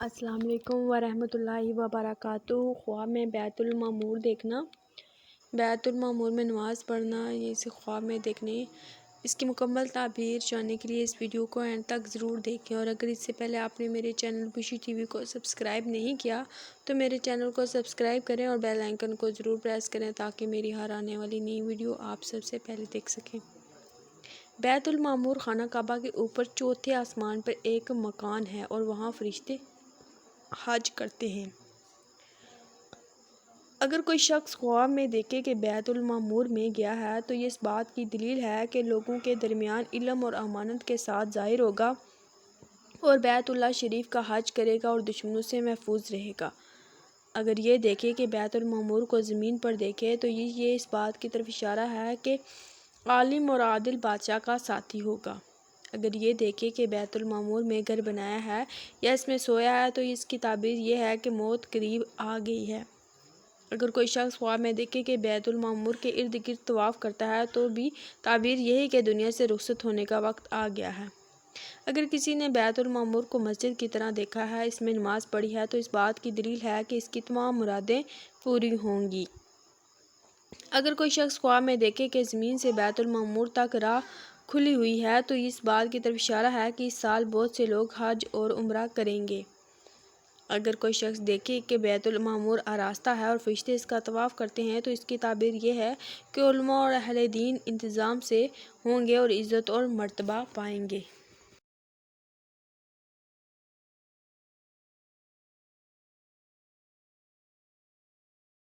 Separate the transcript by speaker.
Speaker 1: السلام علیکم ورحمۃ اللہ وبرکاتہ۔ خواب میں بیت المعمور دیکھنا، بیت المعمور میں نماز پڑھنا، یہ اسے خواب میں دیکھنے۔ اس کی مکمل تعبیر جاننے کے لیے اس ویڈیو کو اینڈ تک ضرور دیکھیں، اور اگر اس سے پہلے آپ نے میرے چینل خوشی ٹی وی کو سبسکرائب نہیں کیا تو میرے چینل کو سبسکرائب کریں اور بیل آئیکن کو ضرور پریس کریں تاکہ میری ہر آنے والی نئی ویڈیو آپ سب سے پہلے دیکھ سکیں۔ بیت المعمور خانہ کعبہ کے اوپر چوتھے آسمان پر ایک مکان ہے اور وہاں فرشتے حج کرتے ہیں۔ اگر کوئی شخص خواب میں دیکھے کہ بیت المعمور میں گیا ہے تو یہ اس بات کی دلیل ہے کہ لوگوں کے درمیان علم اور امانت کے ساتھ ظاہر ہوگا اور بیت اللہ شریف کا حج کرے گا اور دشمنوں سے محفوظ رہے گا۔ اگر یہ دیکھے کہ بیت المعمور کو زمین پر دیکھے تو یہ اس بات کی طرف اشارہ ہے کہ عالم اور عادل بادشاہ کا ساتھی ہوگا۔ اگر یہ دیکھے کہ بیت المعمور میں گھر بنایا ہے یا اس میں سویا ہے تو اس کی تعبیر یہ ہے کہ موت قریب آ گئی ہے۔ اگر کوئی شخص خواب میں دیکھے کہ بیت المعمور کے ارد گرد طواف کرتا ہے تو بھی تعبیر یہی کہ دنیا سے رخصت ہونے کا وقت آ گیا ہے۔ اگر کسی نے بیت المعمور کو مسجد کی طرح دیکھا ہے، اس میں نماز پڑھی ہے تو اس بات کی دلیل ہے کہ اس کی تمام مرادیں پوری ہوں گی۔ اگر کوئی شخص خواب میں دیکھے کہ زمین سے بیت المعمور تک راہ کھلی ہوئی ہے تو یہ اس بات کی طرف اشارہ ہے کہ اس سال بہت سے لوگ حج اور عمرہ کریں گے۔ اگر کوئی شخص دیکھے کہ بیت المعمور آراستہ ہے اور فرشتے اس کا طواف کرتے ہیں تو اس کی تعبیر یہ ہے کہ علماء اور اہل دین انتظام سے ہوں گے اور عزت اور مرتبہ پائیں گے۔